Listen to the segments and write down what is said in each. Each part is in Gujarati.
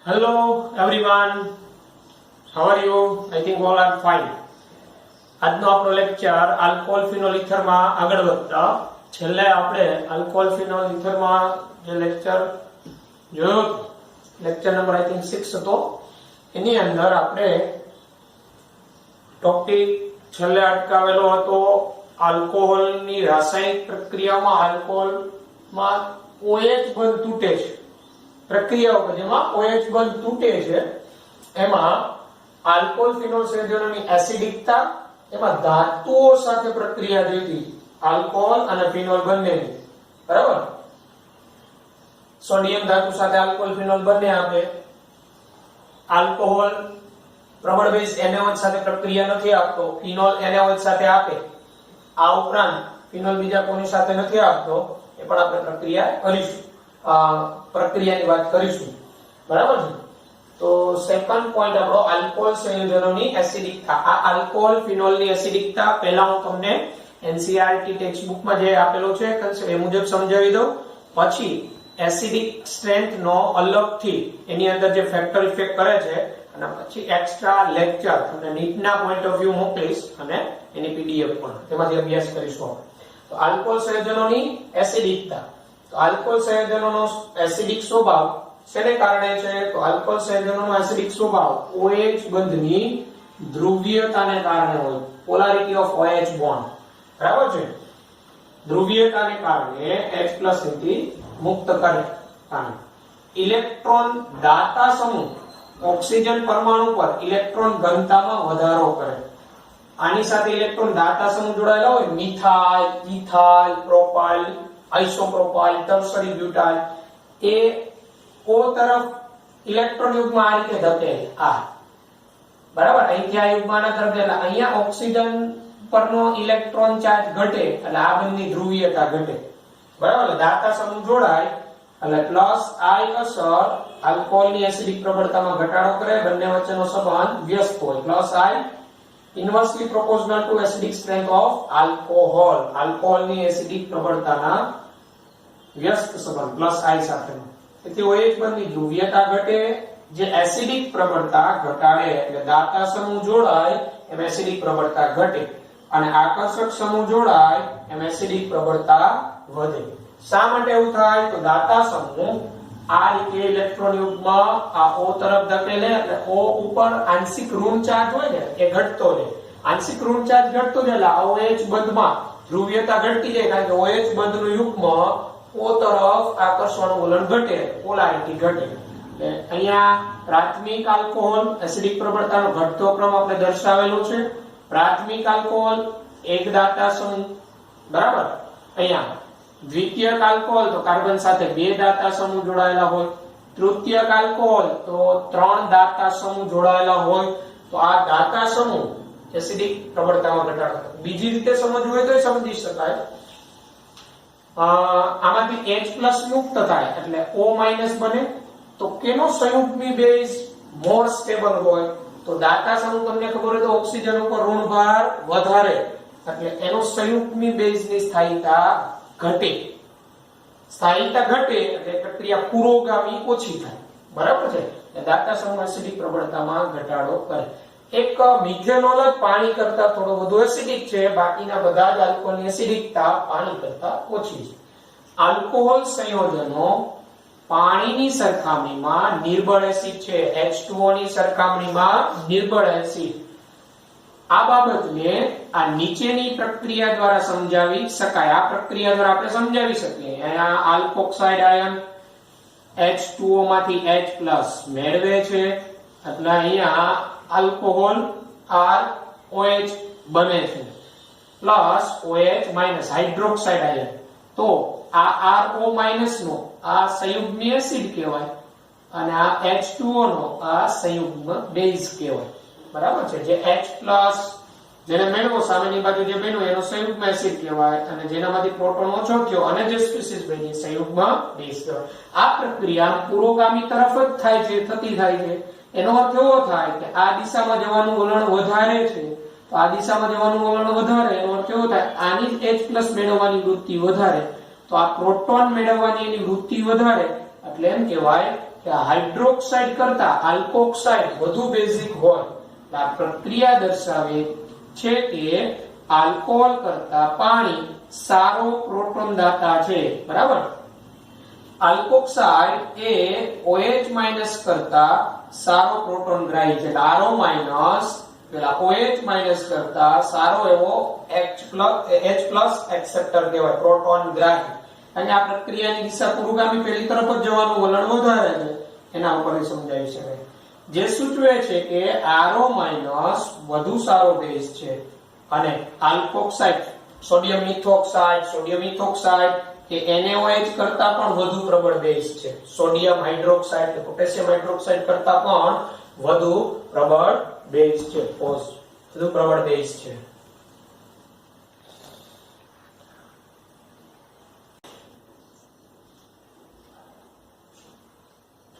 Hello everyone, how are you? I think all are fine. આજનો આપણો લેક્ચર આલ્કોહોલ ફિનોલ ઇથર માં આગળ વધતા છેલ્લે આપણે આલ્કોહોલ ફિનોલ ઇથર માં જે લેક્ચર જોયો લેક્ચર નંબર આઈ થિંક 6 હતો એની અંદર આપણે ટોપિક છેલ્લે અટકાવેલો હતો આલ્કોહોલની રાસાયણિક પ્રક્રિયામાં આલ્કોહોલમાં OH બંધ તૂટે છે પ્રક્રિયાઓ કે જેમાં OH બંધ તૂટે છે એમાં આલ્કોહોલ ફિનોલ સંયોજનોની એસિડિકતા એમાં ધાતુઓ સાથે પ્રક્રિયા થઈ હતી આલ્કોહોલ અને ફિનોલ બંનેની બરાબર સોડિયમ ધાતુ સાથે આલ્કોહોલ ફિનોલ બંને આપે આલ્કોહોલ પ્રબળ બેઝ NaOH સાથે પ્રક્રિયા નથી આપતો ફિનોલ NaOH સાથે આપે આ ઉપરાંત ફિનોલ બીજા કોની સાથે નથી આપતો એ પણ આપણે પ્રક્રિયા કરીશું પ્રક્રિયાની વાત કરીશું બરાબર છે તો સેકન્ડ પોઈન્ટ આપણો આલ્કોહોલ સંયોજનોની એસિડિકતા આ આલ્કોહોલ ફિનોલની એસિડિકતા પહેલા હું તમને NCERT ટેક્સ્ટ બુકમાં જે આપેલો છે એ મુજબ સમજાવી દઉં પછી એસિડિક સ્ટ્રેન્થ નો અલગથી એની અંદર જે ફેક્ટર ઇફેક્ટ કરે છે અને પછી એક્સ્ટ્રા લેક્ચર તમને નીટના પોઈન્ટ ઓફ વ્યૂ મોકલીશ અને એની PDF પણ તેમાંથી અભ્યાસ કરીશું તો આલ્કોહોલ સંયોજનોની એસિડિકતા તો આલ્કોહોલ સંયોજનોનો એસિડિક સ્વભાવ શેને કારણે છે તો આલ્કોહોલ સંયોજનોનો એસિડિક સ્વભાવ OH બંધની ધ્રુવીયતાને કારણે હોય પોલારિટી ઓફ OH બોન્ડ બરાબર છે ધ્રુવીયતાને કારણે H+ થી મુક્ત કરે કારણ ઇલેક્ટ્રોન દાતા સમૂહ ઓક્સિજન પરમાણુ પર ઇલેક્ટ્રોન ઘનતામાં વધારો કરે આની સાથે ઇલેક્ટ્રોન દાતા સમૂહ જોડાયેલા હોય methyl ethyl propyl isopropyl tertiary butyl એ O તરફ ઇલેક્ટ્રોન યુગ્મ આ રીતે ધકે આ બરાબર અહીંથી આ યુગ્મના તરફ એટલે અહીંયા ઓક્સિજન પરનો ઇલેક્ટ્રોન ચાર્જ ઘટે એટલે આ બંને ધ્રુવીયતા ઘટે બરાબર દાતા સમૂહ જોડાય એટલે પ્લસ I અસર આલ્કોહોલની એસિડિક પ્રબળતામાં ઘટાડો કરે બંને વચ્ચેનો સંબંધ વ્યસ્ત હોય plus I inversely proportional to acidic strength of alcohol આલ્કોહોલની એસિડિક પ્રબળતાના વ્યસ્ત સંબંધ પ્લસ I સાથેનો તેથી OH બંધની ધ્રુવીયતા ઘટે જે એસિડિક પ્રબળતા ઘટાડે એટલે દાતા સમૂહ જોડાય એમ એસિડિક પ્રબળતા ઘટે અને આકર્ષક સમૂહ જોડાય એમ એસિડિક પ્રબળતા વધે શા માટે એવું થાય તો દાતા સમૂહ આ રીતે ઇલેક્ટ્રોન યુગ્મ આ O તરફ ધકેલે એટલે O ઉપર આંશિક ઋણ ચાર્જ હોય ને એ ઘટતો રહે આંશિક ઋણ ચાર્જ ઘટતો જાય એટલે OH બંધમાં ધ્રુવીયતા ઘટતી જાય કારણ કે OH બંધનું યુગ્મ O તરફ આકર્ષવાનું વલણ ઘટે પોલારિટી ઘટે એટલે અહીંયા પ્રાથમિક આલ્કોહોલ એસિડિક પ્રબળતાનો ઘટતો ક્રમ આપણે દર્શાવેલો છે પ્રાથમિક આલ્કોહોલ એક દાતા સમૂહ બરાબર અહીંયા દ્વિતીયક આલ્કોહોલ તો કાર્બન સાથે બે દાતા સમૂહ જોડાયેલા હોય તૃતીયક આલ્કોહોલ તો ત્રણ દાતા સમૂહ જોડાયેલા હોય તો આ દાતા સમૂહ એસિડિક પ્રબળતામાં ઘટાડો બીજી રીતે સમજવું હોય તો સમજી શકાય આમાંથી H+ મુક્ત થાય એટલે O- બને તો કેનો સંયુગ્મી બેઝ મોર સ્ટેબલ હોય તો દાતા સમૂહ તમને ખબર હોય તો ઓક્સિજન ઉપર ઋણ ભાર વધારે એટલે એનો સંયુગ્મી બેઝની સ્થાયીતા ઘટે એટલે પ્રક્રિયા પુરોગામી ઓછી થાય બરાબર છે દાતા સમૂહ એસિડિક પ્રબળતામાં ઘટાડો કરે એક મિથેનોલ જ પાણી કરતા થોડો વધુ એસિડિક છે બાકીના બધા જ આલ્કોહોલની એસિડિકતા પાણી કરતા ઓછી છે આલ્કોહોલ સંયોજનો પાણીની સરખામણીમાં નિર્બળ એસિડ છે H2O ની સરખામણીમાં નિર્બળ એસિડ આ બાબતને આ નીચેની પ્રક્રિયા દ્વારા સમજાવી શકાય આ પ્રક્રિયા દ્વારા આપણે સમજાવી શકીએ અહીંયા આલ્કોક્સાઇડ આયન H2O માંથી H+ મેળવે છે એટલે અહીંયા આલ્કોહોલ ROH બને છે પ્લસ OH- હાઇડ્રોક્સાઇડ આયન તો આ RO- નો આ સંયુગ્મી એસિડ કહેવાય અને આ H2O નો આ સંયુગ્મ બેઝ કહેવાય બરાબર છે જે H+ જેને મેળવો સામેની બાજુ જે બન્યું એનો સંયુગ્મ એસિડ કહેવાય અને જેનામાંથી પ્રોટોન ઓછો થયો અને જે સ્પીસીસ બની સંયુગ્મ બેઝ કહેવાય. આ પ્રક્રિયા પુરોગામી તરફ જ થાય છે, થતી થાય છે. એનો અર્થ એવો થાય કે આ દિશામાં જવાનું વલણ વધારે છે, તો આ દિશામાં જવાનું વલણ વધારે, એનો અર્થ એવો થાય આની H+ મેળવવાની વૃત્તિ વધારે, તો આ પ્રોટોન મેળવવાની એની વૃત્તિ વધારે, એટલે એમ કહેવાય કે હાઇડ્રોક્સાઇડ કરતા આલ્કોક્સાઇડ વધુ બેઝિક હોય. આ પ્રક્રિયા દર્શાવે છે કે આલ્કોહોલ કરતા પાણી સારો પ્રોટોન દાતા છે. બરાબર. આલ્કોક્સાઇડ એ OH- કરતા સારો પ્રોટોન ગ્રાહી છે. RO- પેલા OH- કરતા સારો એવો H+ એક્સેપ્ટર કહેવાય, પ્રોટોન ગ્રાહી. અને આ પ્રક્રિયાની દિશા પુરોગામી પેલી તરફ જ જવાનું વલણ વધારે છે, એના ઉપર સમજાવી શકાય. જે સૂચવે છે કે RO- વધુ સારો બેઝ છે અને આલ્કોક્સાઇડ સોડિયમ ઇથોક્સાઇડ કે NaOH કરતા પણ વધુ પ્રબળ બેઝ છે. સોડિયમ હાઇડ્રોક્સાઇડ કે પોટેશિયમ હાઇડ્રોક્સાઇડ કરતા પણ વધુ પ્રબળ બેઝ છે. વધુ પ્રબળ બેઝ છે.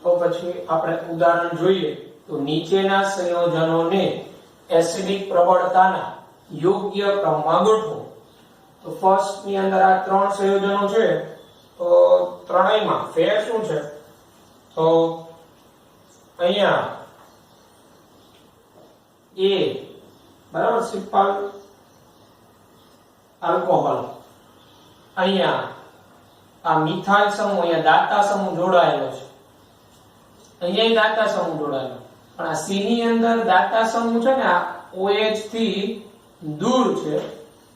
તો પછી આપણે ઉદાહરણ જોઈએ તો નીચેના સંયોજનોને એસિડિક પ્રબળતાના યોગ્ય ક્રમમાં ગોઠવો. તો ફર્સ્ટ ની અંદર આ ત્રણ સંયોજનો છે, તો ત્રણેયમાં ફેર શું છે? તો અહીંયા A બરાબર સિમ્પલ આલ્કોહોલ, અહીંયા આ મિથાઇલ સમૂહ, અહીંયા દાતા સમૂહ જોડાયેલો છે, અહીંયા દાતા સમૂહ જોડાયેલો, પણ આ C ની અંદર દાતા સમૂહ છે ને આ OH થી દૂર છે,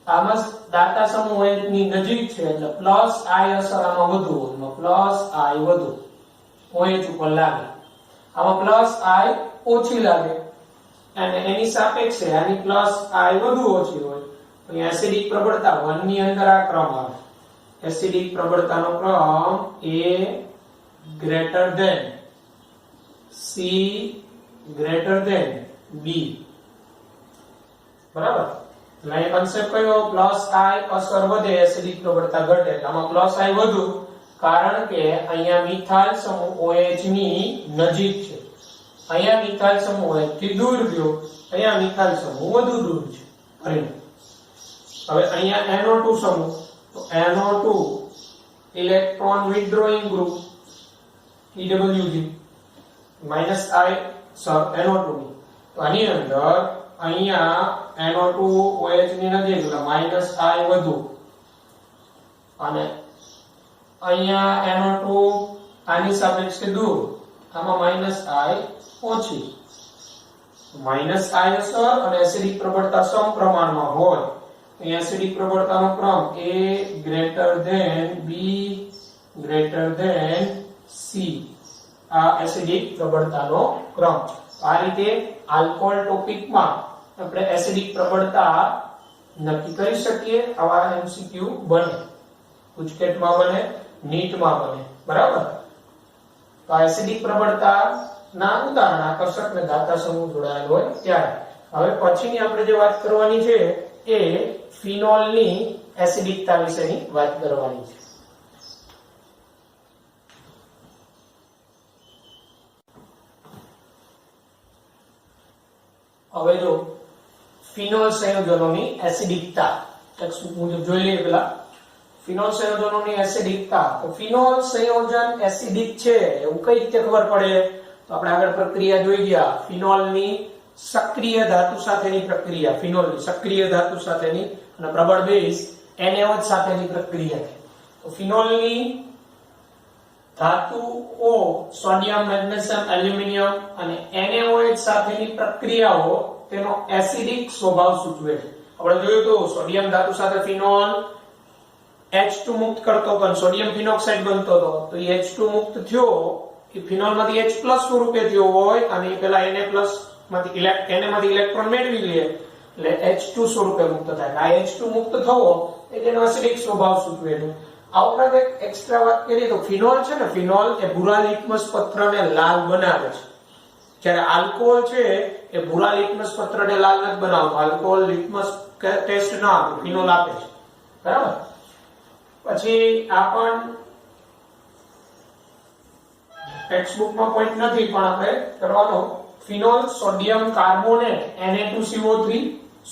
આમાં દાતા સમૂહ OH ની નજીક છે, એટલે પ્લસ I અસર આમાં વધુ, પ્લસ I વધુ OH ઉપર લાગે, આમાં પ્લસ I ઓછી લાગે અને એની સાપેક્ષે આની પ્લસ I વધુ ઓછી હોય. તો અહીં એસિડિક પ્રબળતા 1 ની અંદર આ ક્રમ આવે. એસિડિક પ્રબળતાનો ક્રમ A greater than C greater than B. બરાબર. એટલે અહીં કન્સેપ્ટ કયો? પ્લસ I અસર વધે, એસિડિક પ્રબળતા ઘટે. આમાં પ્લસ I વધુ, કારણ કે અહીંયા મિથાઇલ સમૂહ OH ની નજીક છે, અહીંયા મિથાઇલ સમૂહ OH થી દૂર ગયો, અહીંયા મિથાઇલ સમૂહ વધુ દૂર છે. હવે અહીંયા NO2 સમૂહ, તો NO2 electron withdrawing group EWG -I સર NO2 ની, તો આની અંદર અહીંયા NO2 OH ની નજીક એટલે -I વધુ અને અહીંયા NO2 આની સાપેક્ષે દૂર, આમાં -I ઓછી. -I અસર અને એસિડિક પ્રબળતા સમપ્રમાણમાં હોય. એસિડિક પ્રબળતાનો ક્રમ A greater than B greater than C. આ એસિડિક પ્રબળતાનો ક્રમ. આ રીતે આલ્કોહોલ ટોપિકમાં આપણે એસિડિક પ્રબળતા નક્કી કરી શકીએ. આવા MCQ બને, ગુજકેટમાં બને, નીટમાં બને. બરાબર. તો આ એસિડિક પ્રબળતા ના ઉદાહરણ આકર્ષક ને દાતા સમૂહ જોડાયેલ હોય ત્યારે. હવે પછીની આપણે જે વાત કરવાની છે એ ફિનોલની એસિડિકતા વિશેની વાત કરવાની છે. હવે જો ફિનોલ સંયોજનોની એસિડિકતા ટેક્સ્ટબુક મુજબ જોઈ લઈએ. પેલા ફિનોલ સંયોજનોની એસિડિકતા. તો ફિનોલ સંયોજન એસિડિક છે એવું કઈ રીતે ખબર પડે? તો આપણે આગળ પ્રક્રિયા જોઈ ગયા. ફિનોલની સક્રિય ધાતુ સાથેની પ્રક્રિયા, ફિનોલની સક્રિય ધાતુ સાથેની અને પ્રબળ બેઝ NaOH સાથેની પ્રક્રિયા. તો ફિનોલની ધાતુઓ સોડિયમ, મેગ્નેશિયમ, એલ્યુમિનિયમ અને NaOH સાથેની પ્રક્રિયાઓ તેનો એસિડિક સ્વભાવ સૂચવે છે. આપણે જોયું તો સોડિયમ ધાતુ સાથે ફિનોલ H2 મુક્ત કરતો હતો અને સોડિયમ ફિનોક્સાઇડ બનતો હતો. તો એ H2 મુક્ત થયો એ ફિનોલમાંથી H+ સ્વરૂપે થયો હોય અને પેલા Na+ માંથી ઇલેક્ટ્રોન મેળવી લે એટલે H2 સ્વરૂપે મુક્ત થાય. આ H2 મુક્ત થવો એટલે એનો એસિડિક સ્વભાવ સૂચવે છે. આ ઉપરાંત એક એક્સ્ટ્રા વાત કરીએ તો ફિનોલ છે ને, ફિનોલ એ ભૂરા લિટમસ પત્રને લાલ બનાવે છે. જ્યારે આલ્કોહોલ છે એ ભૂરા લિટમસ પત્રને લાલ નથી બનાવતો. આલ્કોહોલ લિટમસ ટેસ્ટ ના આપે, ફિનોલ આપે છે. બરાબર. પછી આ પણ ટેક્સ્ટ બુકમાં પોઈન્ટ નથી પણ આપણે કરવાનો. Phenol sodium carbonate Na2CO3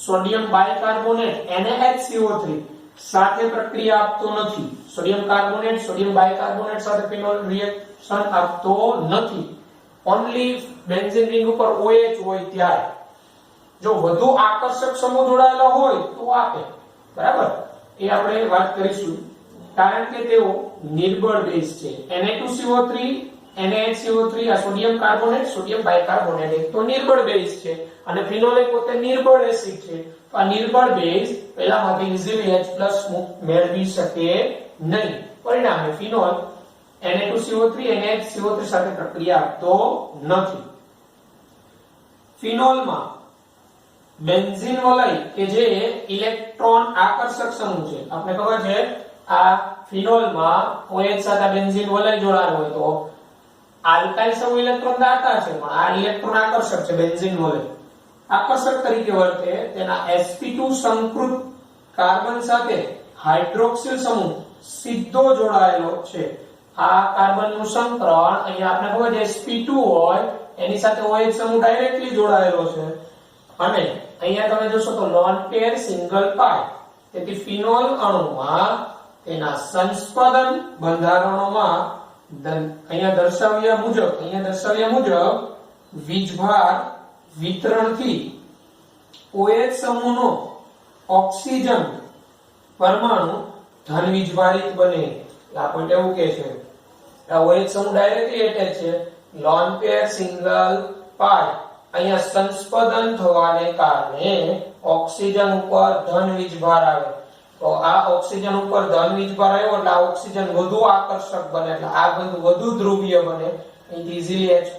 sodium bicarbonate NaHCO3 સાથે પ્રક્રિયા આપતો નથી. સોડિયમ કાર્બોનેટ સોડિયમ બાયકાર્બોનેટ સાથે ફિનોલ રિએક્શન આપતો નથી. ઓન્લી બેન્ઝીન રિંગ ઉપર OH હોય ત્યારે. જો વધુ આકર્ષક સમૂહ જોડાયેલા હોય તો આપે. બરાબર. એ આપણે વાત કરીશું. કારણ કે તેઓ નિર્બળ બેઝ છે. Na2CO3 NaHCO3 આ સોડિયમ કાર્બોનેટ સોડિયમ બાયકાર્બોનેટ એક તો નિર્બળ બેઝ છે અને ફિનોલ એ પોતે નિર્બળ એસિડ છે. તો આ નિર્બળ બેઝ પહેલામાંથી ઈઝીલી H+ મેળવી શકે નહીં. પરિણામે ફિનોલ Na2CO3 NaHCO3 સાથે પ્રક્રિયા આપતો નથી. ફિનોલમાં બેન્ઝીન વલય કે જે ઇલેક્ટ્રોન આકર્ષક સમૂહ છે. આપણે ખબર છે આ ફિનોલમાં OH સાથે બેન્ઝીન વલય જોડાયેલો હોય તો આલ્કાઇલ સમૂહ ઇલેક્ટ્રોન દાતા છે પણ આ ઇલેક્ટ્રોન આકર્ષક છે. બેન્ઝીન વલય આકર્ષક તરીકે વર્તે. તેના sp2 સંકૃત કાર્બન સાથે હાઇડ્રોક્સિલ સમૂહ સીધો જોડાયેલો છે. આ કાર્બનનું સંકરણ અહીંયા આપણે ખબર છે sp2 હોય એની સાથે OH સમૂહ ડાયરેક્ટલી જોડાયેલો છે અને અહીંયા તમે જોશો તો લોન પેર સિંગલ પાઈ. તેથી ફિનોલ અણુમાં તેના સંસ્પદન બંધારણોમાં અહીંયા દર્શાવ્યા મુજબ વીજભાર વિતરણથી OH સમૂહનો ઓક્સિજન પરમાણુ ધન વીજભારિત બને. આ પોઈન્ટ એવું કહે છે આ OH સમૂહ ડાયરેક્ટલી એટેચ છે. લોન પેર સિંગલ પાઈ અહીંયા સંસ્પદન થવાને કારણે ઓક્સિજન ઉપર ધન વીજભાર આવે. તો આ ઓક્સિજન ઉપર ધન વીજભાર આવ્યો એટલે આ ઓક્સિજન વધુ આકર્ષક બને એટલે આ બધું વધુ ધ્રુવીય બને. ઈઝીલી H+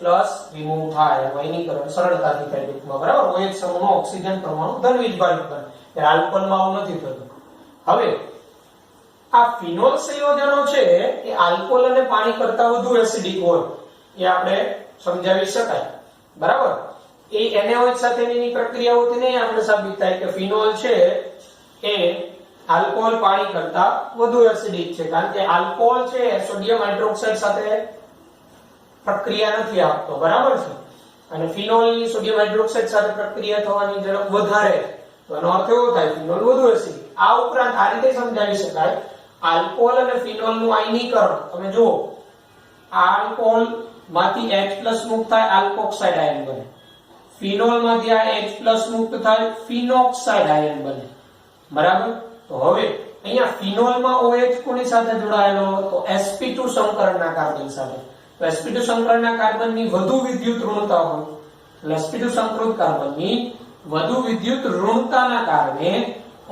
રિમૂવ થાય. વૈનીકરણ સરળતાથી થાય ટૂંકમાં. બરાબર. OH સમૂહનો ઓક્સિજન પરમાણુ ધન વીજભારિત બને. ત્યારે આલ્કોહોલમાં આવું નથી થતું. હવે આ ફિનોલ સંયોજનો છે એ આલ્કોહોલ અને પાણી કરતા વધુ એસિડિક હોય એ આપણે સમજાવી શકાય. બરાબર. એ NaOH સાથેની પ્રક્રિયાઓથી નહીં આપણે સાબિત થાય કે ફિનોલ છે એ આલ્કોહોલ પાણી કરતા વધુ એસિડિક છે. કારણ કે આલ્કોહોલ છે સોડિયમ હાઇડ્રોક્સાઇડ સાથે પ્રક્રિયા નથી આપતો. બરાબર છે. અને ફિનોલની સોડિયમ હાઇડ્રોક્સાઇડ સાથે પ્રક્રિયા થવાની ઝડપ વધારે. તો એનો અર્થ એવો થાય ફિનોલ વધુ એસિડિક. આ ઉપરાંત આ રીતે સમજાવી શકાય આલ્કોહોલ અને ફિનોલનું આયનીકરણ. તમે જુઓ આલ્કોહોલ માંથી H+ મુક્ત થાય આલ્કોક્સાઇડ આયન બને. ફિનોલ માંથી આ H+ મુક્ત થાય ફિનોક્સાઇડ આયન બને. બરાબર. તો હવે અહીંયા ફિનોલમાં OH કોની સાથે જોડાયેલો તો sp2 સંકરણના કાર્બન સાથે. તો sp2 સંકરણના કાર્બનની વધુ વિદ્યુત ઋણતા હોય. sp2 સંકૃત કાર્બનની વધુ વિદ્યુત ઋણતાના કારણે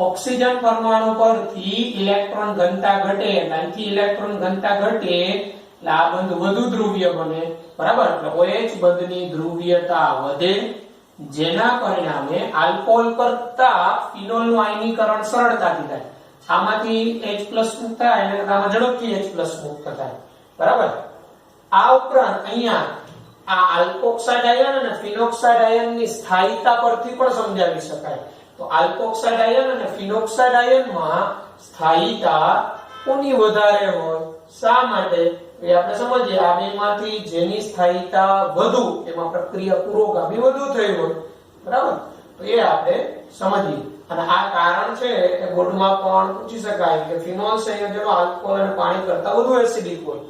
ઓક્સિજન પરમાણુ પરથી ઇલેક્ટ્રોન ઘનતા ઘટે. અહીંથી ઇલેક્ટ્રોન ઘનતા ઘટે એટલે આ બંધ વધુ ધ્રુવીય બને. બરાબર. એટલે OH બંધની ધ્રુવીયતા વધે જેના પરિણામે આલ્કોહોલ કરતા ફિનોલનું આયનીકરણ સરળતાથી થાય. આમાંથી H+ મુક્ત થાય અને આમાં ઝડપથી H+ મુક્ત થાય. બરાબર. આ ઉપરાંત અહીંયા આ આલ્કોક્સાઇડ આયન અને ફિનોક્સાઇડ આયનની સ્થાયીતા પરથી પણ સમજાવી શકાય. તો આલ્કોક્સાઇડ આયન અને ફિનોક્સાઇડ આયનમાં સ્થાયીતા કોની વધારે હોય? શા માટે? એ આપણે સમજીએ. આ બેમાંથી જેની સ્થાયીતા વધુ એમાં પ્રક્રિયા પુરોગામી વધુ થઈ હોય. બરાબર. તો એ આપણે સમજીએ. અને આ કારણ છે કે બોર્ડમાં પણ પૂછી શકાય કે ફિનોલ સંયોજનો આલ્કોહોલ અને પાણી કરતા વધુ એસિડિક હોય.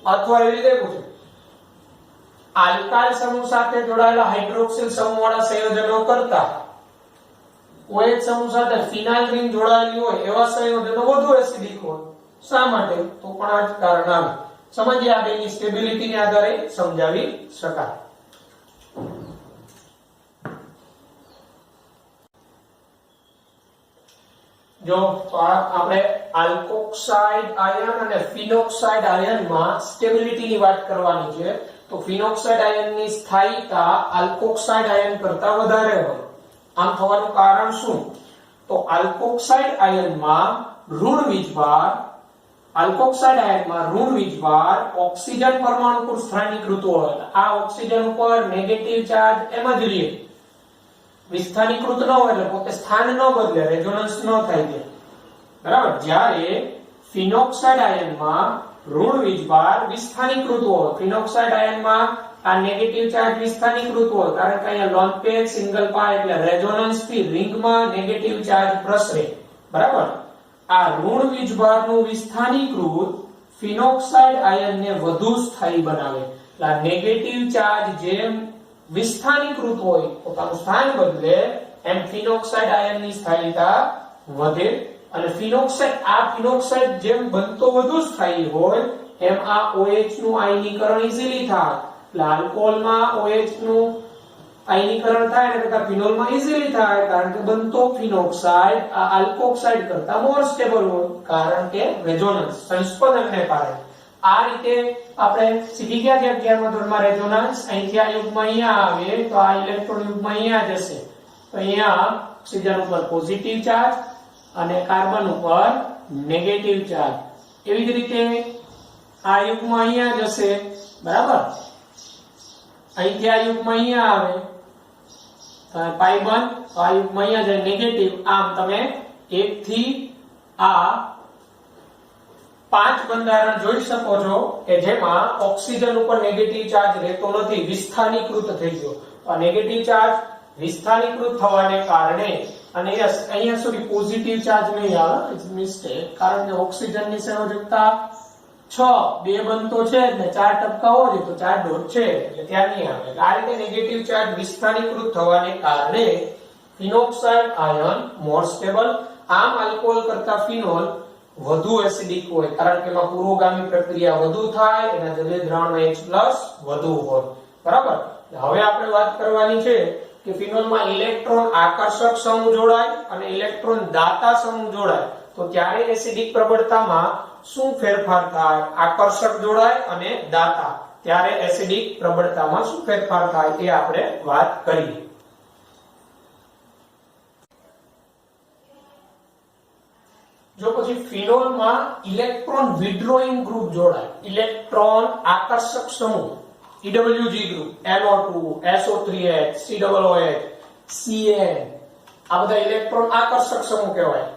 અથવા એવી રીતે પૂછે આલ્કાઇલ સમૂહ સાથે જોડાયેલા હાઇડ્રોક્સિલ સમૂહવાળા સંયોજનો કરતા OH સમૂહ સાથે ફિનાઇલ રિંગ જોડાયેલી હોય એવા સંયોજનો વધુ એસિડિક હોય. શા માટે? તો પણ આ જ કારણ આવે. સમજીએ. આ બેની સ્ટેબિલિટીને આધારે સમજાવી શકાય. જો તો આપણે આલ્કોક્સાઇડ આયન અને ફિનોક્સાઇડ આયનમાં સ્ટેબિલિટીની વાત કરવાની છે. તો ફિનોક્સાઇડ આયનની સ્થાયીતા આલ્કોક્સાઇડ આયન કરતા વધારે હોય. આમ થવાનું કારણ શું? તો આલ્કોક્સાઇડ આયનમાં ઋણ વીજભાર આલ્કોક્સાઇડ આયનમાં ઋણ વીજભાર ઓક્સિજન પરમાણુ પર સ્થાનીકૃત હોય, આ ઓક્સિજન ઉપર નેગેટિવ ચાર્જ એમ જ રહે, વિસ્થાનીકૃત ન હોય એટલે પોતે સ્થાન ન બદલે, રેઝોનન્સ ન થાય છે, બરાબર. જ્યારે ફિનોક્સાઇડ આયનમાં ઋણ વીજભાર વિસ્થાનીકૃત હોય, ફિનોક્સાઇડ આયનમાં આ નેગેટિવ ચાર્જ વિસ્થાનીકૃત હોય, કારણ કે અહીંયા લોન પેર સિંગલ પાય એટલે રેઝોનન્સ થી રિંગમાં નેગેટિવ ચાર્જ પ્રસરે, બરાબર. આ ઋણ વીજભારનું વિસ્થાનીકૃત ફિનોક્સાઇડ આયનને વધુ સ્થાયી બનાવે. એટલે આ નેગેટિવ ચાર્જ જેમ વિસ્થાનીકૃત હોય, પોતાનું સ્થાન બદલે, એમ ફિનોક્સાઇડ આયનની સ્થાયીતા વધે. અને ફિનોક્સાઇડ જેમ બનતો વધુ સ્થાયી હોય એમ આ OH નું આયનીકરણ ઈઝીલી થાય. એટલે આલ્કોહોલમાં OH નું આયનીકરણ થાય એટલે ફિનોલમાં ઈઝીલી થાય, કારણ કે બનતો ફિનોક્સાઇડ આ આલ્કોક્સાઇડ કરતા મોર સ્ટેબલ હોય, કારણ કે રેઝોનન્સ સંસ્પંદનને કારણે. આ રીતે આપણે શીખી ગયા કે 11મા ધોરણમાં રેઝોનન્સ. અહીંથી આ યુગ્મ અહીંયા આવે તો આ ઇલેક્ટ્રોન યુગ્મ અહીંયા જશે, તો અહીંયા ઓક્સિજન ઉપર પોઝિટિવ ચાર્જ અને કાર્બન ઉપર નેગેટિવ ચાર્જ. એવી જ રીતે આ યુગ્મ અહીંયા જશે, બરાબર. અહીંથી આ યુગ્મ અહીંયા આવે પાઈ બંધ, તો આ યુગ્મ અહીંયા જાય નેગેટિવ. આમ તમે 1 થી આ 5 બંધારણ જોઈ શકો છો કે જેમાં ઓક્સિજન ઉપર નેગેટિવ ચાર્જ રહેતો નથી, વિસ્થાનીકૃત થઈ ગયો. આ નેગેટિવ ચાર્જ વિસ્થાનીકૃત થવાને કારણે, અને અહીંયા સુધી પોઝિટિવ ચાર્જ નહીં આવે, ઇટ્સ મિસ્ટેક, કારણ કે ઓક્સિજનની સંયોજકતા 6, 2 બનતો છે ને 4 ટપકા હોય તો 4 ડોટ છે એટલે ત્યાં નહીં આવે. એટલે આ રીતે નેગેટિવ ચાર્જ વિસ્થાનીકૃત થવાને કારણે ફિનોક્સાઇડ આયન મોર સ્ટેબલ. આમ આલ્કોહોલ કરતા ફિનોલ વધુ એસિડિક હોય, કારણ કે એમાં પુરોગામી પ્રક્રિયા વધુ થાય, એના જલીય દ્રાવણમાં H+ વધુ હોય, બરાબર. હવે આપણે વાત કરવાની છે કે ફિનોલમાં ઇલેક્ટ્રોન આકર્ષક સમૂહ જોડાય અને ઇલેક્ટ્રોન દાતા સમૂહ જોડાય તો ત્યારે એસિડિક પ્રબળતામાં શું ફેરફાર થાય? આકર્ષક જોડાય અને દાતા, ત્યારે એસિડિક પ્રબળતામાં શું ફેરફાર થાય તે આપણે વાત કરીએ. જો પછી ફિનોલમાં ઇલેક્ટ્રોન વિડ્રોઈંગ ગ્રુપ જોડાય, ઇલેક્ટ્રોન આકર્ષક સમૂહ EWG group, NO2, SO3H, COOH, CN, આ બધા ઇલેક્ટ્રોન આકર્ષક સમૂહ કહેવાય,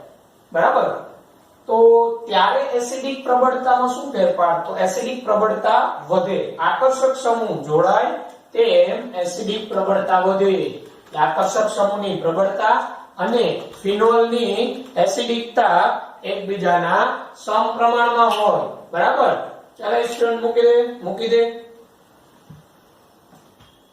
બરાબર. તો ત્યારે એસિડિક પ્રબળતામાં શું ફેરફાર? તો એસિડિક પ્રબળતા વધે. આકર્ષક સમૂહ જોડાય તેમ એસિડિક પ્રબળતા વધે. આકર્ષક સમૂહની પ્રબળતા અને ફિનોલની એસિડિકતા એકબીજાના સમપ્રમાણમાં હોય, બરાબર. ચાલો સ્ટુડન્ટ મૂકી દે.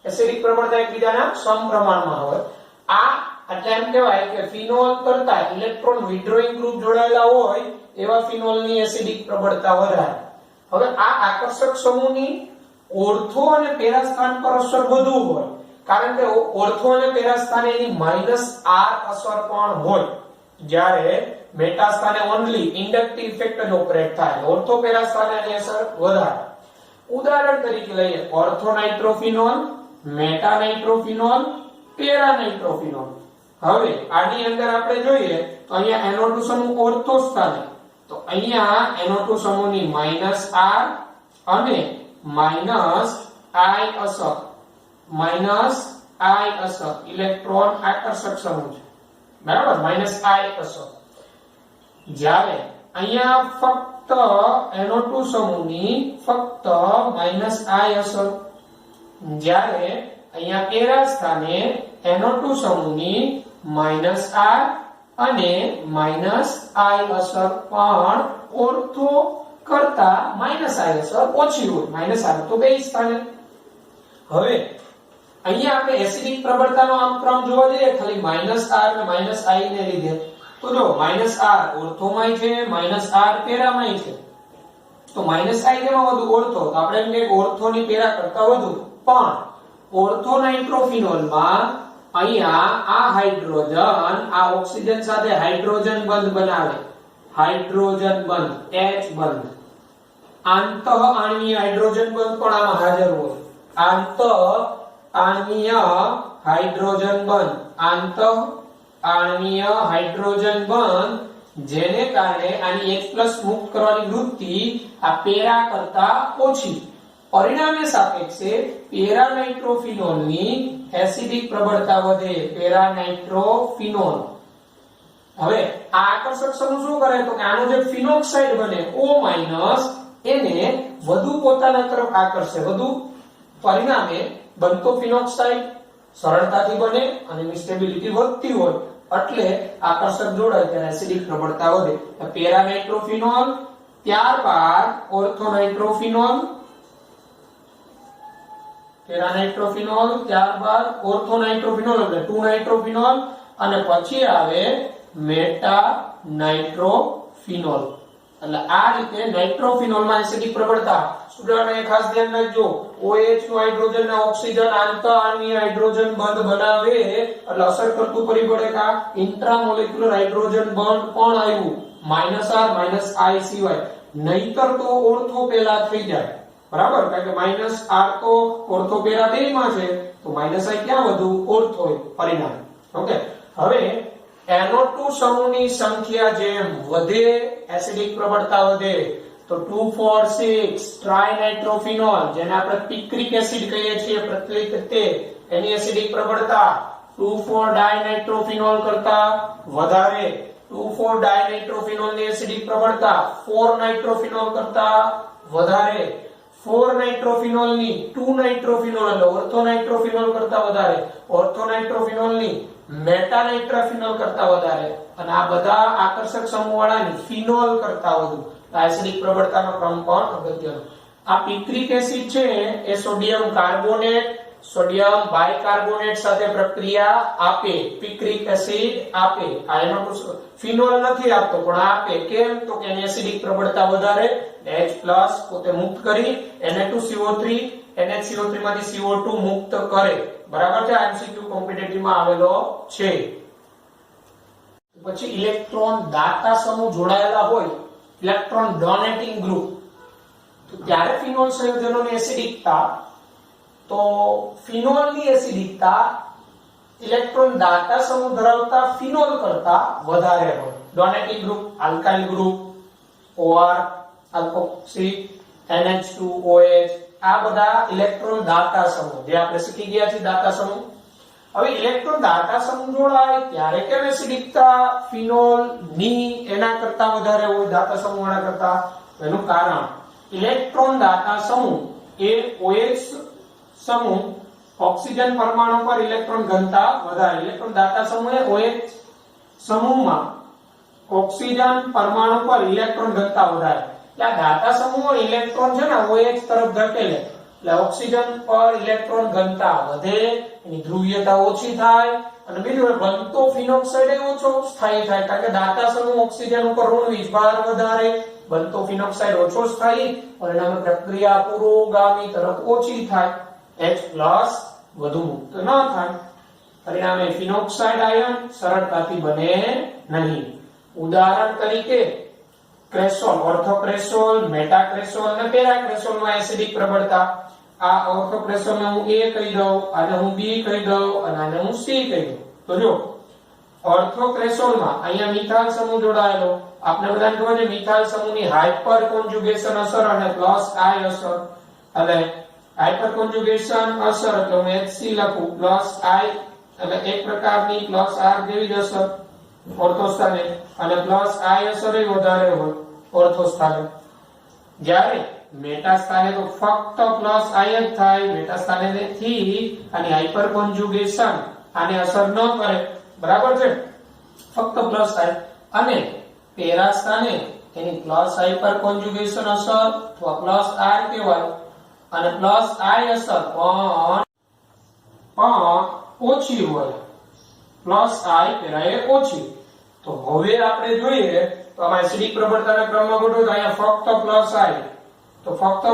એસિડિક પ્રબળતા એકબીજાના સમપ્રમાણમાં હોય. આ એટલે એમ કહેવાય કે ફિનોલ કરતા ઇલેક્ટ્રોન વિડ્રોઈંગ ગ્રુપ જોડાયેલા હોય એવા ફિનોલની એસિડિક પ્રબળતા વધારે. હવે આ આકર્ષક સમૂહની ઓર્થો અને પેરા સ્થાન પર અસર વધુ હોય, કારણ કે ઓર્થો અને પેરા સ્થાને એની -R અસર પણ હોય, જ્યારે મેટા સ્થાને ઓન્લી ઇન્ડક્ટિવ ઇફેક્ટ જ ઓપરેટ થાય. ઓર્થો પેરા સ્થાને એની અસર વધારે. ઉદાહરણ તરીકે લઈએ ortho nitrophenol, meta nitrophenol, para nitrophenol. હવે આની અંદર આપણે જોઈએ તો અહીંયા NO2 સમૂહ ઓર્થો સ્થાને, તો અહીંયા NO2 સમૂહની -R અને -I અસર ઇલેક્ટ્રોન આકર્ષક સમૂહ છે, બરાબર. -I અસર. જ્યારે અહીંયા ફક્ત NO2 સમૂહની ફક્ત -I અસર, જ્યારે અહીંયા પેરા સ્થાને NO2 સમૂહની -R અને -I અસર પણ ઓર્થો કરતા -I અસર ઓછી હોય. -R તો બે સ્થાને. હવે અહીંયા આપણે એસિડિક પ્રબળતાનો આમ ક્રમ જોવા જઈએ ખાલી -R અને -I ને લીધે, તો જો -R ઓર્થોમાંય છે, -R પેરામાંય છે, તો -I કેમાં વધુ? ઓર્થો. તો આપણે એમ કે ઓર્થોની પેરા કરતા વધુ. પણ ઓર્થો નાઇટ્રોફિનોલમાં અહીંયા આ હાઇડ્રોજન આ ઓક્સિજન સાથે હાઇડ્રોજન બંધ બનાવે, હાઇડ્રોજન બંધ, H બંધ. આંતઃ આણ્વીય હાઇડ્રોજન બંધ પણ આમાં હાજર હોય. આંતઃ આણ્વીય હાઇડ્રોજન બંધ, આંતઃ આણ્વીય હાઇડ્રોજન બંધ જેને કારણે આની H+ મુક્ત કરવાની વૃત્તિ આ પેરા કરતા ઓછી, પરિણામે સાપેક્ષે પેરાનાઇટ્રોફિનોલની એસિડિક પ્રબળતા વધે. પેરાનાઇટ્રોફિનોલ. હવે આ આકર્ષક સમૂહ શું કરે તો કે આનો જે ફિનોક્સાઇડ બને O- એને વધુ પોતાના તરફ આકર્ષે, વધુ, પરિણામે બનતો ફિનોક્સાઇડ સરળતાથી બને અને એની સ્ટેબિલિટી વધતી હોય એટલે આકર્ષક જોડાય ત્યારે એસિડિક પ્રબળતા વધે. પેરાનાઇટ્રોફિનોલ, ત્યારબાદ ઓર્થોનાઇટ્રોફિનોલ, પેરાનાઇટ્રોફિનોલ, ત્યારબાદ ઓર્થોનાઇટ્રોફિનોલ એટલે 2-નાઇટ્રોફિનોલ અને પછી આવે મેટા-નાઇટ્રોફિનોલ. એટલે આ રીતે નાઇટ્રોફિનોલમાં એસિડિક પ્રબળતા. સ્ટુડન્ટ ખાસ ધ્યાન રાખજો, OH નું હાઇડ્રોજન અને ઓક્સિજન આંતરઆણ્વીય હાઇડ્રોજન બંધ બનાવે એટલે અસર કરતું પરિબળ એક આ ઇન્ટ્રામોલેક્યુલર હાઇડ્રોજન બંધ પણ આવ્યું, -R -I સિવાય. નહીતર તો ઓર્થો પેલા થઈ જાય, બરાબર, કારણ કે -R તો ઓર્થો પેરા બેમાં છે તો -I ક્યાં વધુ? ઓર્થો. પરિણામ. ઓકે. હવે NO2 સમૂહની સંખ્યા જેમ વધે એસિડિક પ્રબળતા વધે. તો 2,4,6 ટ્રાઇનાઇટ્રોફિનોલ, જેને આપણે પિક્રિક એસિડ કહીએ છીએ પ્રચલિત રીતે, એની એસિડિક પ્રબળતા 2,4-ડાયનાઇટ્રોફિનોલ કરતા વધારે. 2,4-ડાયનાઇટ્રોફિનોલ ની એસિડિક પ્રબળતા 4-નાઇટ્રોફિનોલ કરતા વધારે. 4-નાઇટ્રોફિનોલ ની 2-નાઇટ્રોફિનોલ એટલે ઓર્થોનાઇટ્રોફિનોલ કરતા વધારે. ઓર્થોનાઇટ્રોફિનોલ ની મેટાનાઇટ્રોફિનોલ કરતા વધારે. અને આ બધા આકર્ષક સમૂહવાળાની ફિનોલ કરતા વધુ. એસિડિક પ્રબળતાનો ક્રમ પણ અગત્યનો. આ પિક્રિક એસિડ છે એ સોડિયમ કાર્બોનેટ, સોડિયમ બાયકાર્બોનેટ સાથે પ્રક્રિયા આપે, પિક્રિક એસિડ આપે. આ એનો ફિનોલ નથી આપતો પણ આપે. કેમ? તો કે એની એસિડિક પ્રબળતા વધારે, H+ પોતે મુક્ત કરી Na2CO3 NHCO3 માંથી CO2 મુક્ત કરે. બરાબર છે? MCQ કોમ્પિટિટિવ માં આવેલો છે. પછી ઇલેક્ટ્રોન દાતા સમૂહ જોડાયેલા હોય, ઇલેક્ટ્રોન ડોનેટિંગ ગ્રુપ, તો ત્યારે ફિનોલ સંયોજનોની એસિડિકતા, તો ફિનોલની એસિડિકતા ઇલેક્ટ્રોન દાતા સમૂહ ધરાવતા ફિનોલ કરતા વધારે હોય. Donating group, alkyl group, OR, alkoxy, NH2OH, આ બધા ઇલેક્ટ્રોન દાતા સમૂહ જે આપણે શીખી ગયા છીએ, દાતા સમૂહ. હવે ઇલેક્ટ્રોન દાતા સમૂહ જોડાય ત્યારે કેમ એસિડિકતા ફિનોલ ની એના કરતા વધારે હોય દાતા સમૂહના કરતા? એનું કારણ, ઇલેક્ટ્રોન દાતા સમૂહ એ OH સમૂહ ઓક્સિજન પરમાણુ પર ઇલેક્ટ્રોન ઘનતા વધારે. ઇલેક્ટ્રોન દાતા સમૂહ એ OH સમૂહમાં ઓક્સિજન પરમાણુ પર ઇલેક્ટ્રોન ઘનતા વધારે. એટલે આ દાતા સમૂહ ઇલેક્ટ્રોન છે ને OH તરફ ધકેલે એટલે ઓક્સિજન પર ઇલેક્ટ્રોન ઘનતા વધે, એની ધ્રુવીયતા ઓછી થાય અને બીજું બનતો ફિનોક્સાઇડ ઓછો સ્થાયી થાય. કારણ કે દાતા સમૂહ ઓક્સિજન ઉપર ઋણ વીજભાર વધારે, બનતો ફિનોક્સાઇડ ઓછો સ્થાયી, પરિણામે પ્રક્રિયા પુરોગામી તરફ ઓછી થાય, H+ વધુ મુક્ત ન થાય. પરિણામે ફિનોક્સાઇડ આયન સરળતાથી બને નહીં. ઉદાહરણ તરીકે ક્રેસોલ, ઓર્થોક્રેસોલ, મેટાક્રેસોલ અને પેરાક્રેસોલમાં એસિડિક પ્રબળતા. આ ઓર્થોક્રેસોલને હું A કહી દઉં, આને હું B કહી દઉં અને આને હું C કહી દઉં. તો જો ઓર્થોક્રેસોલમાં અહીંયા મિથાઇલ સમૂહ જોડાયેલો, આપણે બધાને ખબર છે મિથાઇલ સમૂહની હાઇપર કોન્જુગેશન અસર અને +I અસર. એટલે હાઇપર કોન્જુગેશન અસર એટલે હું HC લખું, +I એટલે એક પ્રકારની +R જેવી જ અસર ઓર્થો સ્થાને, અને +I અસર એ વધારે હોય ઓર્થો સ્થાને. જ્યારે મેટા સ્થાને તો ફક્ત +I જ થાય, મેટા સ્થાને થી અને હાઇપર કોન્જુગેશન આને અસર ન કરે. બરાબર છે? ફક્ત +I. અને પેરા સ્થાને એની હાઇપર કોન્જુગેશન અસર અથવા +R કહેવાય અને +I અસર પણ ઓછી હોય. +I પેરાએ ઓછી. તો હવે આપણે જોઈએ તો આમાં એસિડિક પ્રબળતાના ક્રમમાં ગોઠવો તો અહીંયા ફક્ત +I, તો ફક્ત +I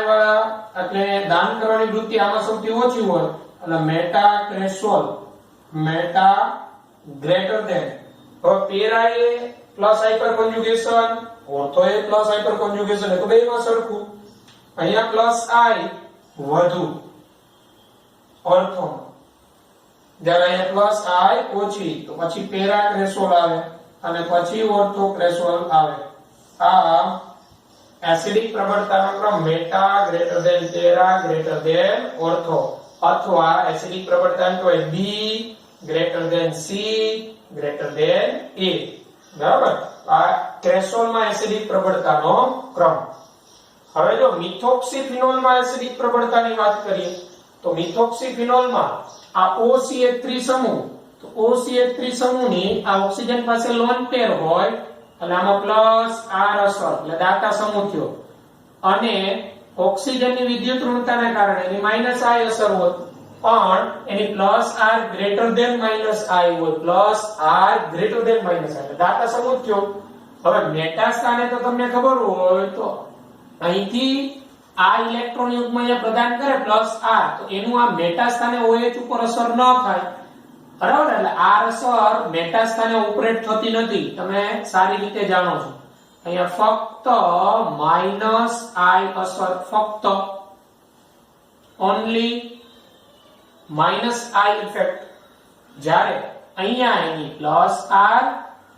વાળા એટલે દાન કરવાની વૃત્તિ આમાં સૌથી ઓછી હોય અને મેટાક્રેસોલ, મેટા ગ્રેટર ધેન. હવે પેરા એ હાઇપર કોન્જુગેશન, ઓર્થો એ હાઇપર કોન્જુગેશન, એ તો બેમાં સરખું. અહીંયા +I વધુ ઓર્થો, જ્યારે અહીંયા +I ઓછી, તો પછી પેરાક્રેસોલ આવે. અને પછી ઓર્થોક્રેસોલ આવે. આ એસિડિક પ્રબળતાનો ક્રમ meta greater than para greater than ortho, અથવા એસિડિક પ્રબળતાનો કહેવાય B greater than C greater than A. બરાબર. આ ક્રેસોલમાં એસિડિક પ્રબળતાનો ક્રમ. હવે જો મિથોક્સીફિનોલમાં એસિડિક પ્રબળતાની વાત કરીએ તો મિથોક્સીફિનોલમાં આ OCH3 સમૂહ, તો OCH3 સમૂહની આ ઓક્સિજન પાસે લોન પેર હોય અને આમાં પ્લસ R અસર એટલે દાતા સમૂહ થયો, અને ઓક્સિજનની વિદ્યુત ઋણતાને કારણે એની માઈનસ I અસર હોય, પણ એની plus R greater than minus I હોય, plus R greater than minus I એટલે દાતા સમૂહ થયો. હવે મેટા સ્થાને તો તમને ખબર હોય તો અહીંથી આ ઇલેક્ટ્રોન યુગ્મ અહીંયા પ્રદાન કરે પ્લસ R, તો એનું આ મેટા સ્થાને OH ઉપર અસર ન થાય. બરાબર. એટલે R અસર મેટા સ્થાને ઓપરેટ થતી નથી, તમે સારી રીતે જાણો છો. અહીંયા ફક્ત માઈનસ I અસર, ફક્ત ઓન્લી માઈનસ I ઇફેક્ટ, જ્યારે અહીંયા એની પ્લસ R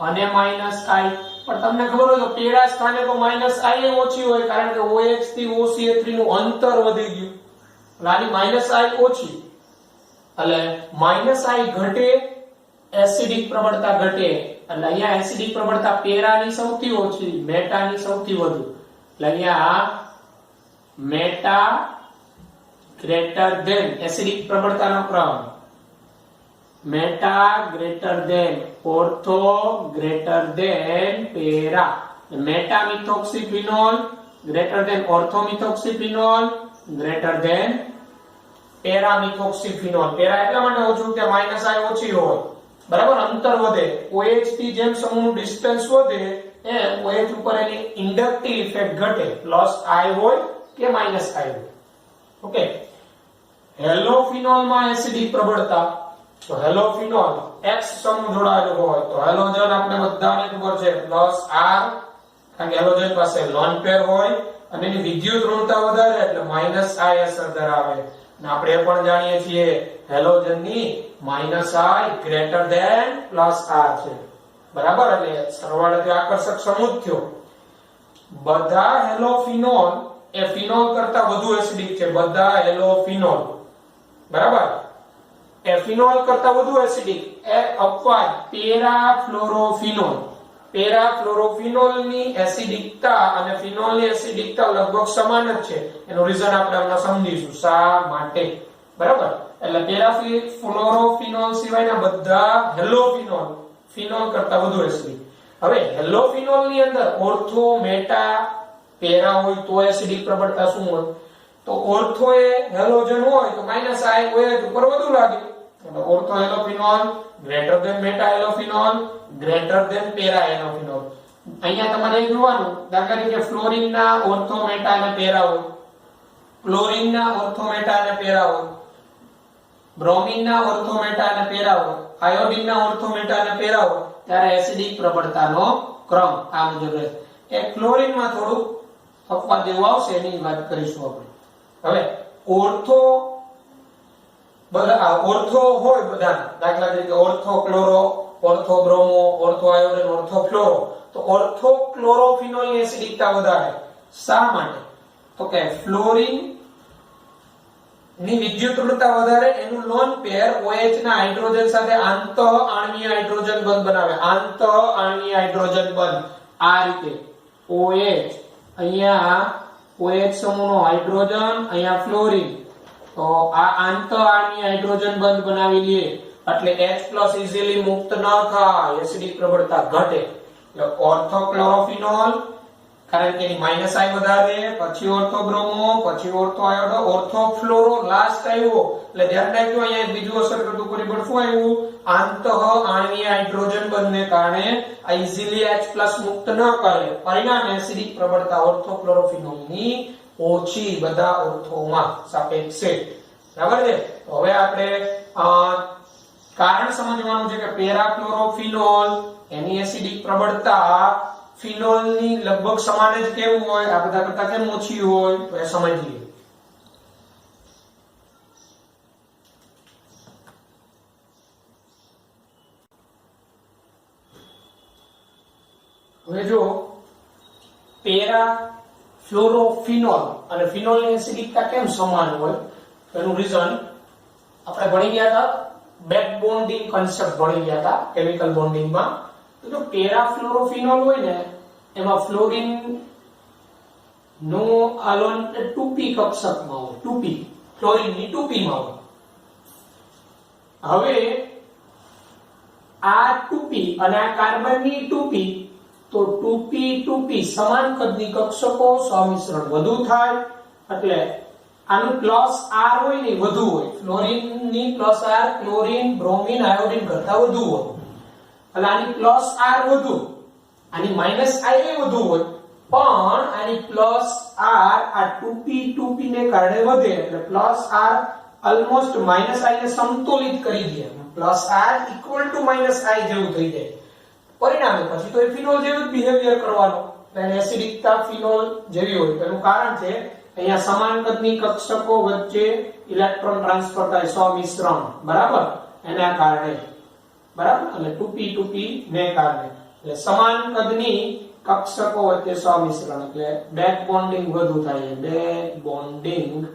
અને માઈનસ I. પણ તમને ખબર હોય તો પેરા સ્થાને તો માઈનસ I એ ઓછી હોય, કારણ કે OH થી OCH3 નું અંતર વધી ગયું, એટલે આની માઈનસ I ઓછી, એટલે માઈનસ I ઘટે, એસિડિક પ્રબળતા ઘટે. એટલે અહીંયા એસિડિક પ્રબળતા પેરાની સૌથી ઓછી, મેટાની સૌથી વધુ. એટલે અહીંયા મેટા ગ્રેટર ધેન એસિડિક પ્રબળતાનો ક્રમ meta greater than ortho greater than para. Meta methoxyphenol greater than ortho methoxyphenol greater than para methoxyphenol. Para એટલા માટે ઓછું કે માઈનસ I ઓછી હોય. બરાબર. અંતર વધે, OH થી જેમ સમૂહનું ડિસ્ટન્સ વધે એમ OH ઉપર એની ઇન્ડક્ટિવ ઇફેક્ટ ઘટે, પ્લસ I હોય કે માઈનસ I હોય. ઓકે. હેલોફિનોલમાં એસિડિક પ્રબળતા, તો હેલોફિનોલ X સમૂહ જોડાયેલો હોય તો હેલોજન આપણે બધાને ખબર છે પ્લસ R, કારણ કે હેલોજન પાસે લોન પેર હોય અને એની વિદ્યુત ઋણતા વધારે એટલે માઈનસ I અસર ધરાવે. અને આપણે એ પણ જાણીએ છીએ હેલોજનની minus I greater than plus R છે. બરાબર. એટલે સરવાળેથી આકર્ષક સમૂહ થયો. બધા હેલોફિનોલ એ ફિનોલ કરતા વધુ એસિડિક છે. બધા હેલોફિનોલ, બરાબર, એ ફિનોલ કરતા વધુ એસિડિક. એ અપવાદ પેરાફ્લોરોફિનોલ. પેરાફ્લોરોફિનોલની એસિડિકતા અને ફિનોલની એસિડિકતા લગભગ સમાન જ છે. એનું રીઝન આપણે હમણાં સમજીશું શા માટે. બરાબર. એટલે પેરાફ્લોરોફિનોલ સિવાયના બધા હેલોફિનોલ ફિનોલ કરતા વધુ એસિડિક. હવે હેલોફિનોલની અંદર ઓર્થો, મેટા, પેરા હોય તો એસિડિક પ્રબળતા શું હોય? તો ઓર્થો એ હેલોજન હોય તો માઈનસ I OH ઉપર વધુ લાગે. એટલે ortho halophenol greater than meta halophenol greater than para halophenol. અહીંયા તમારે જોવાનું, દાખલા તરીકે ફ્લોરિનના ઓર્થો, મેટા અને પેરા હોય, ક્લોરિનના ઓર્થો, મેટા અને પેરા હોય, બ્રોમિનના ઓર્થો, મેટા અને પેરા હોય, આયોડિનના ઓર્થો, મેટા અને પેરા હોય, ત્યારે એસિડિક પ્રબળતાનો ક્રમ આ મુજબ રહેશે. એ ક્લોરિનમાં થોડું અપવાદ જેવું આવશે, એની વાત કરીશું આપણે. હવે ઓર્થો, બધા ઓર્થો હોય બધા, દાખલા તરીકે ortho chloro, ortho bromo, ortho iodine, ortho fluoro, તો ઓર્થો ક્લોરોફિનોલની એસિડિકતા વધારે. શા માટે? તો કે ફ્લોરિન ની વિદ્યુત ઋણતા વધારે, એનું લોન પેર OH ના હાઇડ્રોજન સાથે આંતઃ આણ્વીય હાઇડ્રોજન બંધ બનાવે. આંતઃ આણ્વીય હાઇડ્રોજન બંધ આ રીતે OH, અહીંયા OH સમૂહનો હાઇડ્રોજન, અહીંયા ફ્લોરિન, તો આ આંતઃ આણ્વીય હાઇડ્રોજન બંધ બનાવી લે એટલે H+ ઇઝીલી મુક્ત ન થાય, એસિડિક પ્રબળતા ઘટે. એટલે ઓર્થોક્લોરોફિનોલ, કારણ કે એની માઈનસ I વધારે, પછી ઓર્થોબ્રોમો, પછી ઓર્થો આયોડો, ઓર્થોફ્લોરો લાસ્ટ આવ્યો. એટલે ધ્યાન રાખજો, અહીંયા બીજું અસર કરતું પરિબળ શું આવ્યું? આંતઃ આણ્વીય હાઇડ્રોજન બંધને કારણે આ ઇઝીલી H+ મુક્ત ન કરે, પરિણામે એસિડિક પ્રબળતા ઓર્થોક્લોરોફિનોલની ઓછી બધા ઓર્થોમાં સાપેક્ષે. બરાબર છે. હવે આપણે કારણ સમજવાનું છે કે પેરાક્લોરોફિનોલ એની એસિડિક પ્રબળતા ફિનોલની લગભગ સમાન જ કેવું હોય, આ બધા કરતા કેમ ઓછી હોય, તો એ સમજીએ. પેરા ફ્લોરોફિનોલ અને ફિનોલની એસિડિકતા કેમ સમાન હોય? એનું રીઝન આપણે ભણી ગયા હતા, બેક બોન્ડિંગ કન્સેપ્ટ ભણી ગયા હતા કેમિકલ બોન્ડિંગમાં. તો જો પેરા ફ્લોરોફિનોલ હોય ને એમાં ફ્લોરિન નો આલોન 2p કક્ષકમાં હોય, 2p ફ્લોરિનની 2p માં હોય. હવે આ 2p અને આ કાર્બનની 2p, તો 2p 2p સમાન કદની કક્ષકો, સમિશ્રણ વધુ થાય એટલે આનું પ્લસ r હોય ને વધુ હોય. ફ્લોરિનની plus r chlorine, bromine, iodine કરતા વધુ હોય એટલે આની પ્લસ r વધુ, આની માઈનસ i એ વધુ હોય. પણ આની પ્લસ r આ 2p 2p ને કારણે વધે એટલે plus r almost minus i ને સમતોલિત કરી દે. Plus r equal to minus i જેવું થઈ જાય. પરિણામે પછી તો એ ફિનોલ જેવું જ બિહેવિયર કરવાનો, એટલે એસિડિકતા ફિનોલ જેવી હોય. એનું કારણ છે અહીંયા સમાન કદની કક્ષકો વચ્ચે ઇલેક્ટ્રોન ટ્રાન્સફર થાય, સમિશ્રણ, બરાબર, એના કારણે, બરાબર, એટલે 2p 2p ને કારણે એટલે સમાન કદની કક્ષકો વચ્ચે સમિશ્રણ એટલે બેક બોન્ડિંગ વધુ થાય. બેક બોન્ડિંગ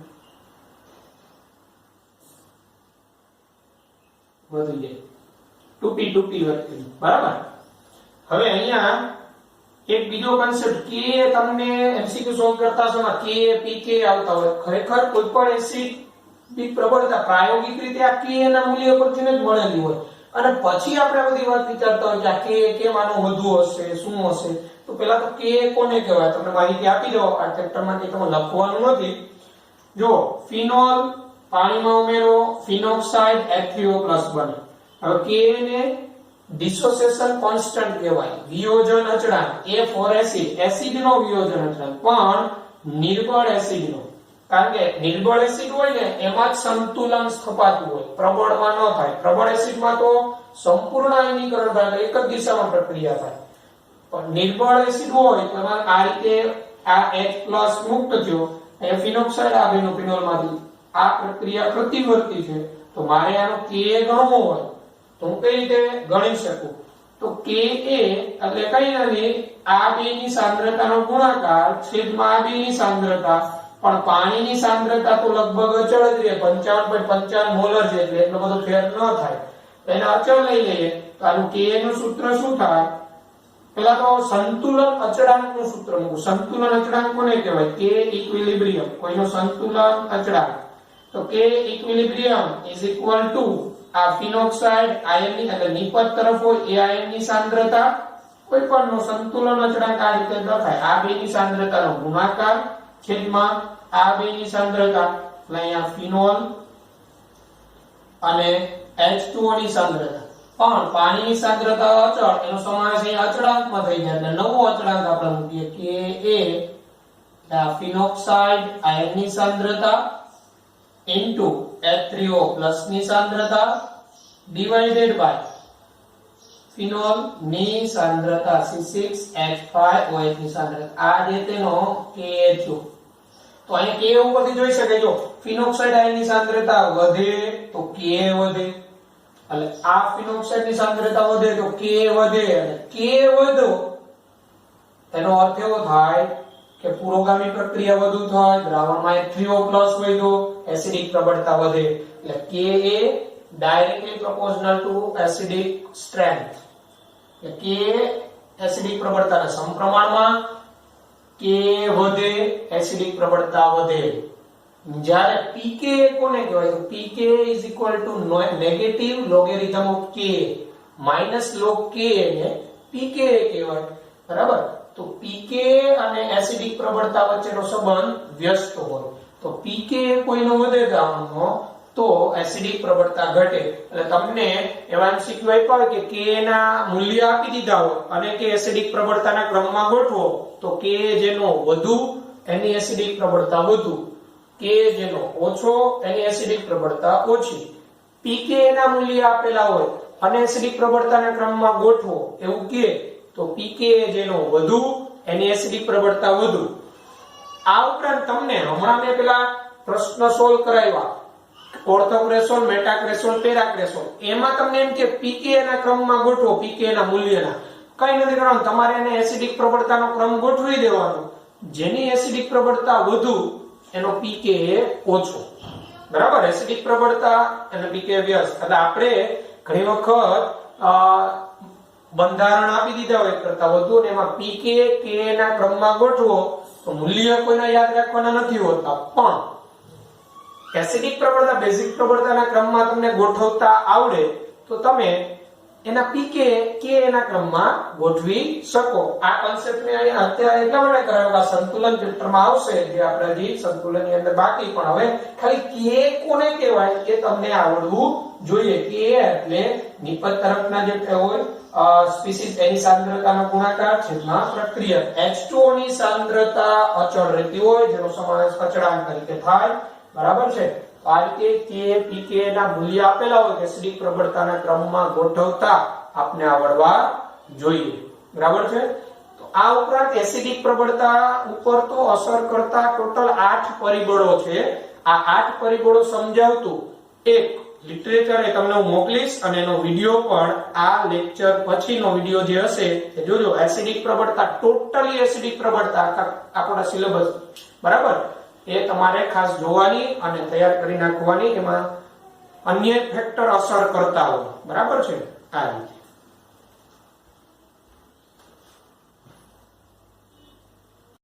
વધી જાય 2p 2p વચ્ચે, બરાબર. હવે અહીંયા એક બીજો કન્સેપ્ટ કે તમને એમસીક્યુ સોલ્વ કરતા સમય કે pk આવતા હોય. ખરેખર કોઈ પણ એસિડિક પ્રબળતા પ્રાયોગિક રીતે આ k ના મૂલ્ય પરથી જ મળેલી હોય અને પછી આપણે બધી વાત વિચારતા હોય કે આ k કેમ આનો વધુ હશે, શું હશે. તો પહેલા તો k કોને કહેવાય તમને માહિતી આપી દો. આ ચેપ્ટરમાં કે તમે લખવાનું નથી. જો ફિનોલ પાણીમાં ઉમેરો, ફિનોક્સાઇડ H3O+ બને. હવે k ને ડિસોસિએશન કોન્સ્ટન્ટ કહેવાય, વિયોજન અચળાંક. A ફોર એસિડ, એસિડ નો વિયોજન અચળાંક, પણ નિર્બળ એસિડ નો. કારણ કે નિર્બળ એસિડ હોય ને એમાં જ સંતુલન સ્થપાતું હોય, પ્રબળમાં ન થાય. પ્રબળ એસિડમાં તો સંપૂર્ણ આયનીકરણ થાય, એક જ દિશામાં પ્રક્રિયા થાય. પણ નિર્બળ એસિડ હોય તો એમાં આ રીતે આ H+ મુક્ત થયો, એ ફિનોક્સાઇડ આ બેનો ફિનોલમાંથી આ પ્રક્રિયા પ્રતિવર્તી છે. તો મારે આનો Ka ગણવો હોય તો હું કઈ રીતે ગણી શકું? તો Ka એટલે કઈ નથી, આ બેની સાંદ્રતાનો ગુણાકાર છેદમાં આ બેની સાંદ્રતા. પણ પાણીની સાંદ્રતા તો લગભગ અચળ જ રહે, 55.55 મોલર છે, એટલે એટલો બધો ફેર ન થાય. તો એને અચળ લઈ લઈએ તો આનું Ka નું સૂત્ર શું થાય? પહેલા તો સંતુલન અચળાંકનું સૂત્ર મૂકું. સંતુલન અચળાંક કોને કહેવાય? K ઇક્વિલિબ્રિયમ, કોઈનો સંતુલન અચળાંક. તો K equilibrium is equal to આ ફિનોક્સાઇડ આયનની એટલે નિપજ તરફ હોય એ આયનની સાંદ્રતા, કોઈ પણનો સંતુલન અચળાંક આ રીતે લખાય, આ બેની સાંદ્રતાનો ગુણાકાર છેદમાં આ બેની સાંદ્રતા. એટલે અહીંયા ફિનોલ અને H2O ની સાંદ્રતા. પણ પાણીની સાંદ્રતા અચળ, એનો સમાવેશ અહીં અચળાંકમાં થઈ જાય એટલે નવો અચળાંક આપણે મૂકીએ Ka આ ફિનોક્સાઇડ આયનની સાંદ્રતા ઇન્ટુ H3O+ ની સાંદ્રતા ડિવાઇડેડ બાય ફિનોલ ની સાંદ્રતા C6H5OH ની સાંદ્રતા. આ જે તેનો KHO. તો અહીંયા K ઉપરથી જોઈ શકાય, જો ફિનોક્સાઇડ આયનની સાંદ્રતા વધે તો K વધે, એટલે આ ફિનોક્સાઇડ ની સાંદ્રતા વધે તો K વધે, અને K વધો એનો અર્થ એવો થાય કે પુરોગામી પ્રક્રિયા વધુ થાય, દ્રાવણમાં H3O+ વધ્યો, એસિડિક પ્રબળતા વધે. એટલે Ka directly proportional two acidic strength. એટલે Ka એસિડિક પ્રબળતાના સમપ્રમાણમાં, K વધે એસિડિક પ્રબળતા વધે. જ્યારે pK કોને કહેવાય? તો pK is equal to negative logarithm of K minus log K ને pK કહેવાય, બરાબર. તો pK અને એસિડિક પ્રબળતા વચ્ચેનો સંબંધ વ્યસ્ત હોય. તો pK કોઈનો વધે દ્રાવણનો તો એસિડિક પ્રબળતા ઘટે. એટલે તમને એવા MCQ આપ્યા કે K ના મૂલ્ય આપી દીધા હોય અને કે એસિડિક પ્રબળતાના ક્રમમાં ગોઠવો તો K જેનો વધુ એની એસિડિક પ્રબળતા વધુ, K જેનો ઓછો એની એસિડિક પ્રબળતા ઓછી. pK ના મૂલ્ય આપેલા હોય અને એસિડિક પ્રબળતાના ક્રમમાં ગોઠવો એવું કે તો pK જેનો વધુ એની એસિડિક પ્રબળતા વધુ. આ ઉપરાંત તમને હમણાં મેં પેલા પ્રશ્ન સોલ્વ કરાવ્યા ઓર્થોક્રેસોલ, મેટાક્રેસોલ, પેરાક્રેસોલ, એમાં તમને એમ કે pK ના ક્રમમાં ગોઠવો, pK ના મૂલ્યના. કઈ નથી કરવાનું, તમારે એને એસિડિક પ્રબળતાનો ક્રમ ગોઠવી દેવાનો. જેની એસિડિક પ્રબળતા વધુ એનો pKa ઓછો. બરાબર, એસિડિક પ્રબળતા અને pKa વ્યસ્ત. એટલે આપણે ઘણી વખત બંધારણ આપી દીધા હોય કરતા વધુ ને એમાં pKa Ka ના ક્રમમાં ગોઠવો તો મૂલ્ય કોઈને યાદ રાખવાના નથી હોતા, પણ એસિડિક પ્રબળતા બેઝિક પ્રબળતાના ક્રમમાં તમને ગોઠવતા આવડે તો તમે એના pKa Ka ના ક્રમમાં ગોઠવી શકો. આ કોન્સેપ્ટને અત્યારે એટલા માટે કરાયો કે સંતુલન ચેપ્ટરમાં આવશે, જે આપણે હજી સંતુલનની અંદર બાકી, પણ હવે ખાલી Ka કોને કહેવાય એ તમને આવડવું જોઈએ. Ka એટલે નિપજ તરફના જે હોય સ્પીસીસ એની સાંદ્રતાનો ગુણાકાર છેદમાં પ્રક્રિયા. H2O ની સાંદ્રતા અચળ રહેતી હોય જેનો સમાવેશ અચળાંક તરીકે થાય. બરાબર છે. આ રીતે Ka pKa ના મૂલ્ય આપેલા હોય એસિડિક પ્રબળતાના ક્રમમાં ગોઠવતા આપને આવડવા જોઈએ. બરાબર છે. તો આ ઉપરાંત એસિડિક પ્રબળતા ઉપર તો અસર કરતા ટોટલ 8 પરિબળો છે. આ 8 પરિબળો સમજાવતું એક લિટરેચર એ તમને હું મોકલીશ અને એનો વિડિયો પણ આ લેક્ચર પછીનો વિડિયો જે હશે એ જોજો. એસિડિક પ્રબળતા, ટોટલી એસિડિક પ્રબળતા આપણા સિલેબસ, બરાબર, એ તમારે ખાસ જોવાની અને તૈયાર કરી નાખવાની. એમાં અન્ય ફેક્ટર અસર કરતા હોય. બરાબર છે. આ રીતે